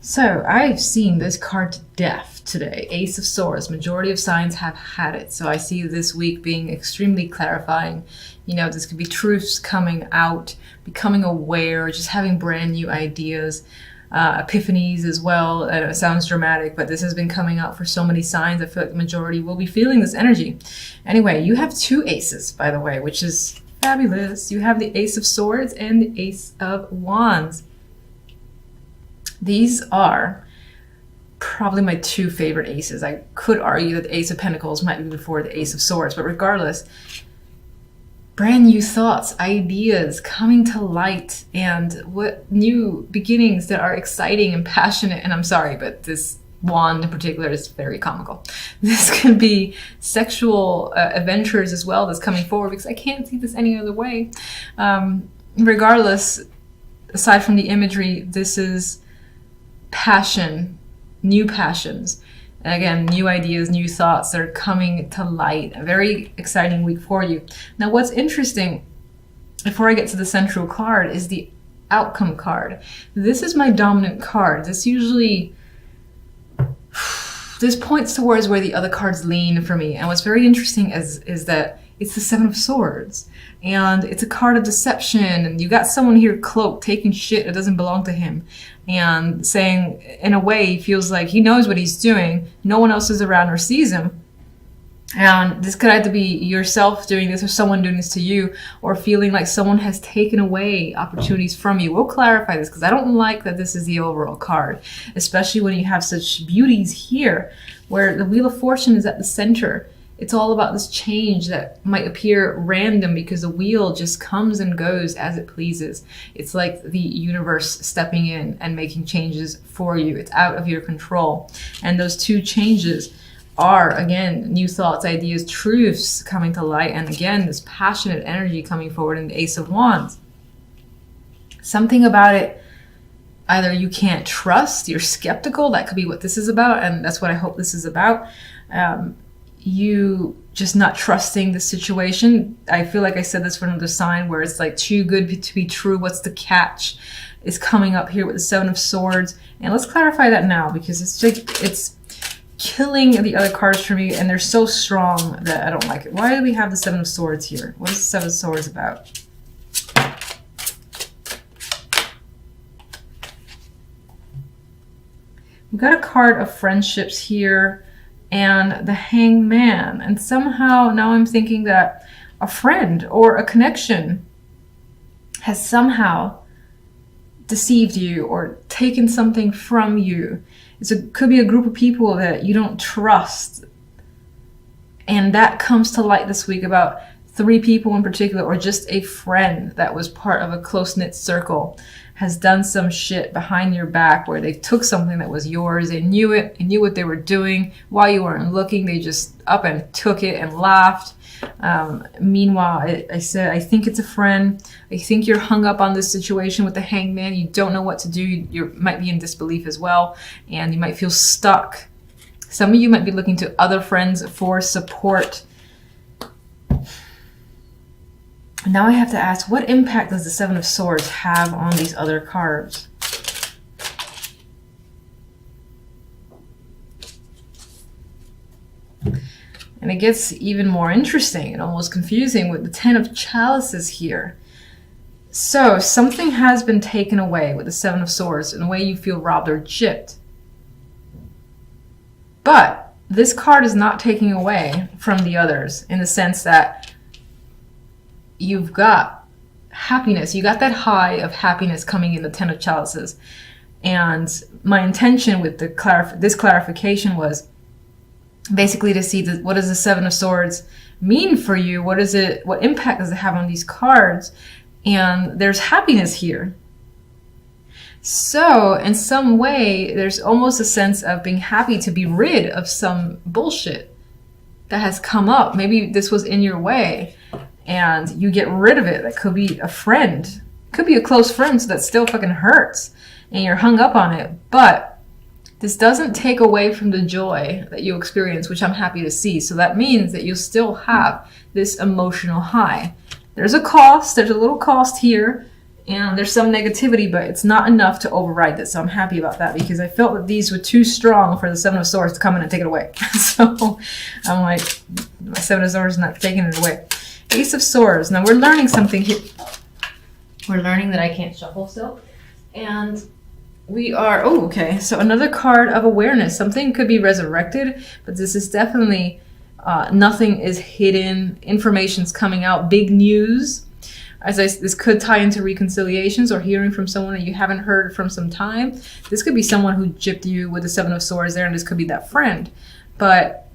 So I've seen this card to death today. Ace of Swords. Majority of signs have had it. So I see this week being extremely clarifying. You know, this could be truths coming out, becoming aware, just having brand new ideas, epiphanies as well. I know it sounds dramatic, but this has been coming out for so many signs. I feel like the majority will be feeling this energy. Anyway, you have two aces, by the way, which is fabulous. You have the Ace of Swords and the Ace of Wands. These are probably my two favorite aces. I could argue that the Ace of Pentacles might be before the Ace of Swords, but regardless, brand new thoughts, ideas coming to light, and what new beginnings that are exciting and passionate. And I'm sorry, but this wand in particular is very comical. This could be sexual adventures as well that's coming forward, because I can't see this any other way. Regardless, aside from the imagery, this is passion, new passions. And again, new ideas, new thoughts that are coming to light. A very exciting week for you. Now, what's interesting, before I get to the central card, is the outcome card. This is my dominant card. This points towards where the other cards lean for me. And what's very interesting is that it's the Seven of Swords. And it's a card of deception. And you got someone here cloaked, taking shit that doesn't belong to him. And saying, in a way, he feels like he knows what he's doing. No one else is around or sees him. And this could either be yourself doing this or someone doing this to you, or feeling like someone has taken away opportunities from you. We'll clarify this, because I don't like that this is the overall card, especially when you have such beauties here, where the Wheel of Fortune is at the center. It's all about this change that might appear random because the wheel just comes and goes as it pleases. It's like the universe stepping in and making changes for you. It's out of your control. And those two changes are, again, new thoughts, ideas, truths coming to light. And again, this passionate energy coming forward in the Ace of Wands. Something about it, either you can't trust, you're skeptical. That could be what this is about. And that's what I hope this is about. You just not trusting the situation. I feel like I said this for another sign where it's like too good to be true. What's the catch is coming up here with the Seven of Swords. And let's clarify that now, because it's killing the other cards for me, and they're so strong that I don't like it. Why do we have the Seven of Swords here? What is the Seven of Swords about? We've got a card of friendships here, and the Hangman. And somehow now I'm thinking that a friend or a connection has somehow deceived you or taken something from you. Could be a group of people that you don't trust. And that comes to light this week about 3 people in particular, or just a friend that was part of a close-knit circle has done some shit behind your back where they took something that was yours. They knew it, they knew what they were doing. While you weren't looking, they just up and took it and laughed. Meanwhile, I said, I think it's a friend. I think you're hung up on this situation with the Hangman. You don't know what to do. You might be in disbelief as well, and you might feel stuck. Some of you might be looking to other friends for support. Now I have to ask, what impact does the Seven of Swords have on these other cards? And it gets even more interesting and almost confusing with the Ten of Chalices here. So something has been taken away with the Seven of Swords in a way you feel robbed or gypped. But this card is not taking away from the others, in the sense that you've got happiness. You got that high of happiness coming in the Ten of Chalices. And my intention with this clarification was basically to see what does the Seven of Swords mean for you? What impact does it have on these cards? And there's happiness here. So in some way, there's almost a sense of being happy to be rid of some bullshit that has come up. Maybe this was in your way, and you get rid of it. That could be a friend. Could be a close friend, so that still fucking hurts. And you're hung up on it. But this doesn't take away from the joy that you experience, which I'm happy to see. So that means that you still have this emotional high. There's a cost. There's a little cost here. And there's some negativity, but it's not enough to override this. So I'm happy about that because I felt that these were too strong for the Seven of Swords to come in and take it away. So I'm like, my Seven of Swords is not taking it away. Ace of Swords. Now we're learning something here. We're learning that I can't shuffle still. And we are, oh, okay. So another card of awareness. Something could be resurrected, but this is definitely, nothing is hidden. Information's coming out. Big news. This could tie into reconciliations or hearing from someone that you haven't heard from some time. This could be someone who gypped you with the Seven of Swords there, and this could be that friend. But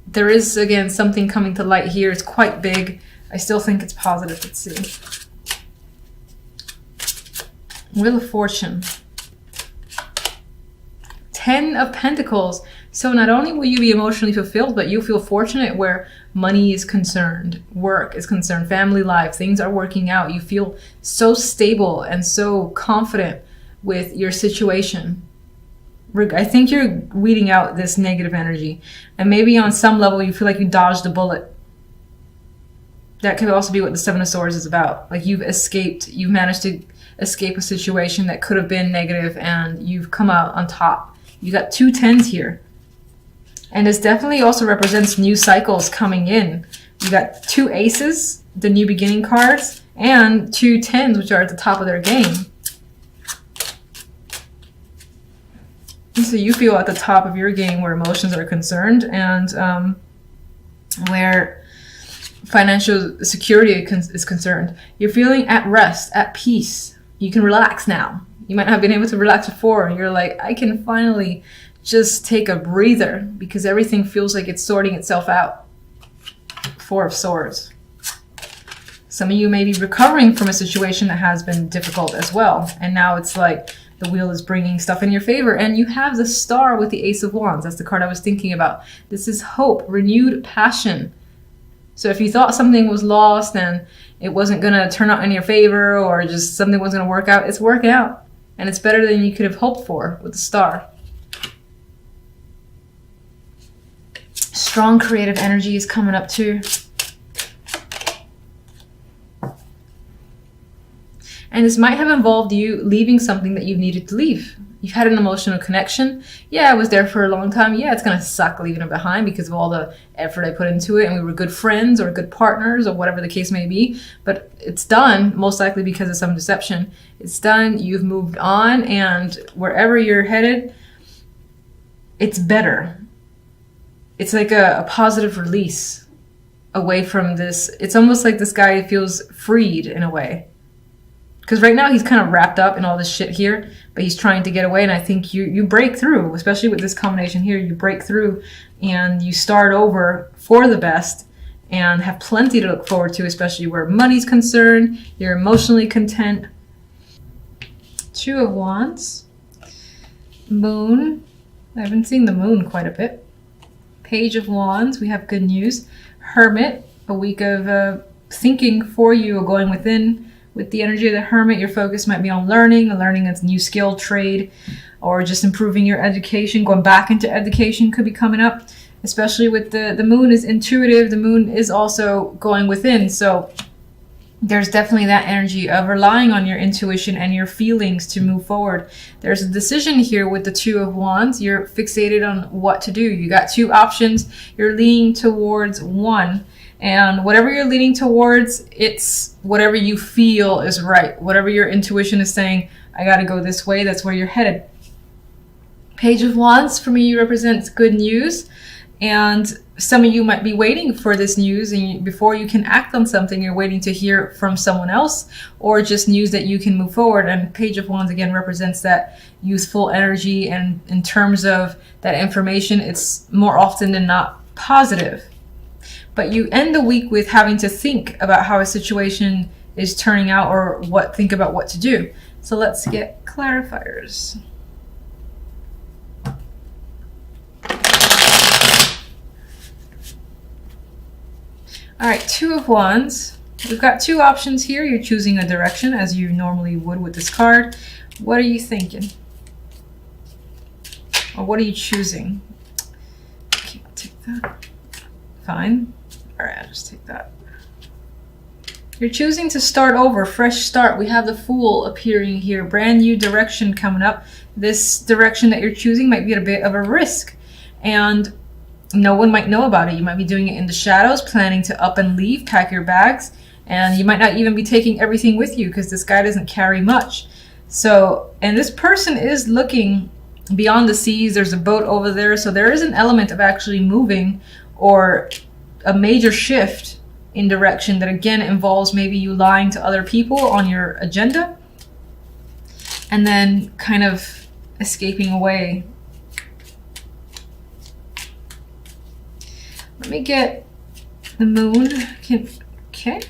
there is, again, something coming to light here. It's quite big. I still think it's positive. Let's see. Wheel of Fortune. 10 of Pentacles. So not only will you be emotionally fulfilled, but you feel fortunate where money is concerned, work is concerned, family life, things are working out. You feel so stable and so confident with your situation. I think you're weeding out this negative energy. And maybe on some level you feel like you dodged a bullet. That could also be what the Seven of Swords is about. Like you've escaped, you've managed to escape a situation that could have been negative and you've come out on top. You got 2 10s here. And this definitely also represents new cycles coming in. You got 2 aces, the new beginning cards, and 2 10s, which are at the top of their game. And so you feel at the top of your game where emotions are concerned and where financial security is concerned. You're feeling at rest, at peace. You can relax now. You might not have been able to relax before, and you're like, I can finally just take a breather because everything feels like it's sorting itself out. 4 of Swords. Some of you may be recovering from a situation that has been difficult as well, and now it's like the wheel is bringing stuff in your favor, and you have the Star with the Ace of Wands. That's the card I was thinking about. This is hope, renewed passion. So if you thought something was lost and it wasn't going to turn out in your favor or just something wasn't going to work out, it's working out. And it's better than you could have hoped for with the Star. Strong creative energy is coming up too. And this might have involved you leaving something that you've needed to leave. You've had an emotional connection. Yeah, I was there for a long time. Yeah, it's going to suck leaving it behind because of all the effort I put into it. And we were good friends or good partners or whatever the case may be. But it's done, most likely because of some deception. It's done. You've moved on. And wherever you're headed, it's better. It's like a positive release away from this. It's almost like this guy feels freed in a way. Because right now he's kind of wrapped up in all this shit here, but he's trying to get away. And I think you break through, especially with this combination here. You break through and you start over for the best and have plenty to look forward to, especially where money's concerned. You're emotionally content. 2 of Wands. Moon. I haven't seen the moon quite a bit. Page of Wands. We have good news. Hermit. A week of thinking for you or going within. With the energy of the Hermit, your focus might be on learning a new skill, trade, or just improving your education. Going back into education could be coming up, especially with the moon is intuitive. The moon is also going within. So there's definitely that energy of relying on your intuition and your feelings to move forward. There's a decision here with the 2 of Wands. You're fixated on what to do. You got 2 options. You're leaning towards one. And whatever you're leaning towards, it's whatever you feel is right. Whatever your intuition is saying, I got to go this way, that's where you're headed. Page of Wands for me represents good news. And some of you might be waiting for this news, and before you can act on something, you're waiting to hear from someone else or just news that you can move forward. And Page of Wands again represents that youthful energy. And in terms of that information, it's more often than not positive. But you end the week with having to think about how a situation is turning out or think about what to do. So let's get clarifiers. All right, 2 of Wands. We've got 2 options here. You're choosing a direction as you normally would with this card. What are you thinking? Or what are you choosing? Okay, I'll take that. Fine. All right, I'll just take that. You're choosing to start over, fresh start. We have the Fool appearing here, brand new direction coming up. This direction that you're choosing might be at a bit of a risk, and no one might know about it. You might be doing it in the shadows, planning to up and leave, pack your bags, and you might not even be taking everything with you because this guy doesn't carry much. So, and this person is looking beyond the seas. There's a boat over there, so there is an element of actually moving or a major shift in direction that again involves maybe you lying to other people on your agenda and then kind of escaping away. Let me get the Moon. Okay.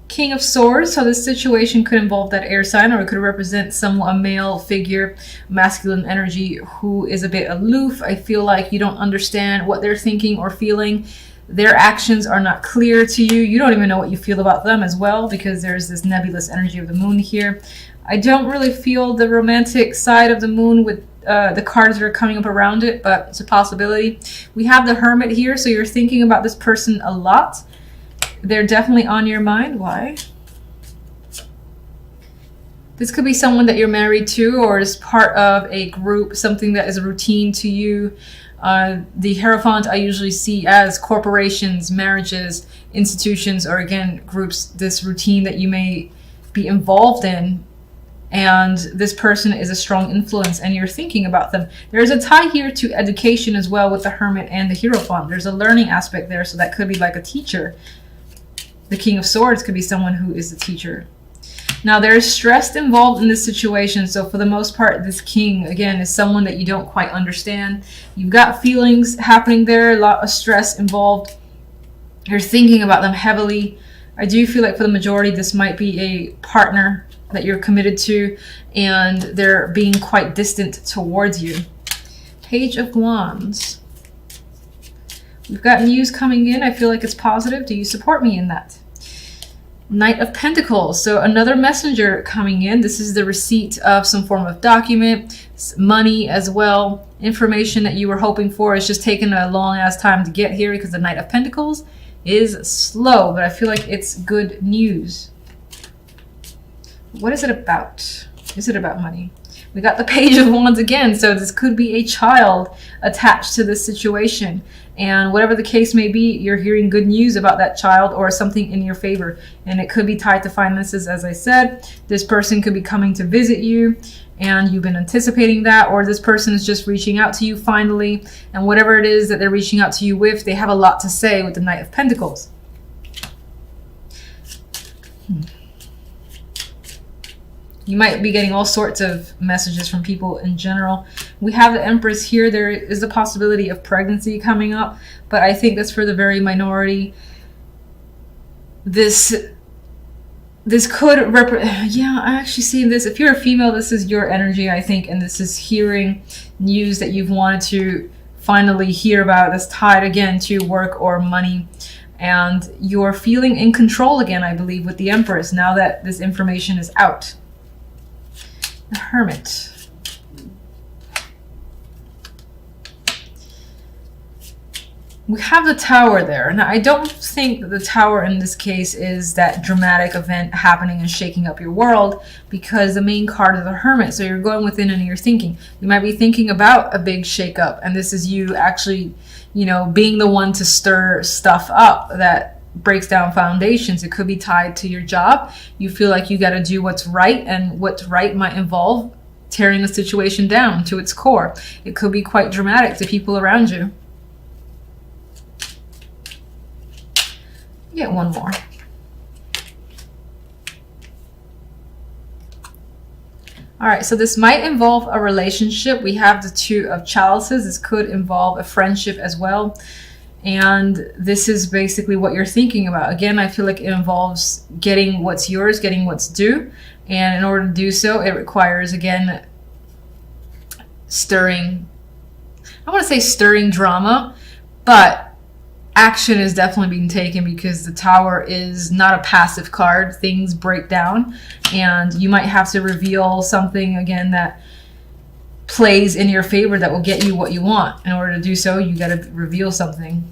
King of Swords. So this situation could involve that air sign, or it could represent a male figure, masculine energy, who is a bit aloof. I feel like you don't understand what they're thinking or feeling. Their actions are not clear to you. You don't even know what you feel about them as well, because there's this nebulous energy of the Moon here. I don't really feel the romantic side of the Moon with the cards that are coming up around it, but it's a possibility. We have the Hermit here, so you're thinking about this person a lot. They're definitely on your mind. Why? This could be someone that you're married to, or is part of a group, something that is a routine to you. The Hierophant I usually see as corporations, marriages, institutions, or again, groups, this routine that you may be involved in. And this person is a strong influence and you're thinking about them. There's a tie here to education as well with the Hermit and the Hierophant. There's a learning aspect there, so that could be like a teacher. The King of Swords could be someone who is a teacher. Now, there's stress involved in this situation, so for the most part, this king, again, is someone that you don't quite understand. You've got feelings happening there, a lot of stress involved. You're thinking about them heavily. I do feel like for the majority, this might be a partner that you're committed to, and they're being quite distant towards you. Page of Wands. We've got news coming in. I feel like it's positive. Do you support me in that? Knight of Pentacles. So another messenger coming in. This is the receipt of some form of document, money as well. Information that you were hoping for. It's just taken a long ass time to get here because the Knight of Pentacles is slow, but I feel like it's good news. What is it about? Is it about money? We got the Page of Wands again, so this could be a child attached to this situation. And whatever the case may be, you're hearing good news about that child or something in your favor. And it could be tied to finances, as I said. This person could be coming to visit you, and you've been anticipating that, or this person is just reaching out to you finally. And whatever it is that they're reaching out to you with, they have a lot to say with the Knight of Pentacles. You might be getting all sorts of messages from people in general. We have the Empress here. There is the possibility of pregnancy coming up, but I think that's for the very minority. This could yeah, I actually see this. If you're a female, this is your energy, I think, and this is hearing news that you've wanted to finally hear about. That's tied again to work or money. And you're feeling in control again, I believe, with the Empress now that this information is out. The Hermit. We have the Tower there. Now, I don't think that the Tower in this case is that dramatic event happening and shaking up your world, because the main card is the Hermit. So you're going within and you're thinking. You might be thinking about a big shakeup, and this is you actually, you know, being the one to stir stuff up that breaks down foundations. It could be tied to your job. You feel like you got to do what's right, and what's right might involve tearing a situation down to its core. It could be quite dramatic to people around you. Get one more. All right, so this might involve a relationship. We have the Two of Chalices. This could involve a friendship as well. And this is basically what you're thinking about. Again, I feel like it involves getting what's yours, getting what's due. And in order to do so, it requires, again, stirring, I want to say stirring drama, but action is definitely being taken, because the Tower is not a passive card. Things break down, and you might have to reveal something, again, that plays in your favor that will get you what you want. In order to do so, you got to reveal something.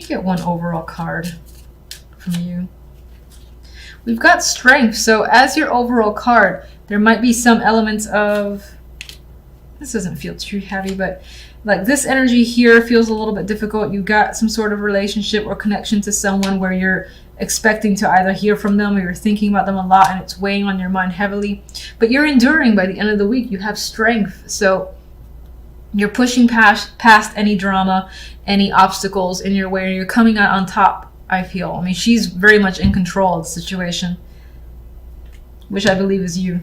Get one overall card from you. We've got strength. So as your overall card, there might be some elements of, this doesn't feel too heavy, but like this energy here feels a little bit difficult. You got some sort of relationship or connection to someone where you're expecting to either hear from them or you're thinking about them a lot and it's weighing on your mind heavily. But you're enduring by the end of the week. You have strength. So you're pushing past any drama, any obstacles in your way. You're coming out on top, I feel. I mean, she's very much in control of the situation, which I believe is you.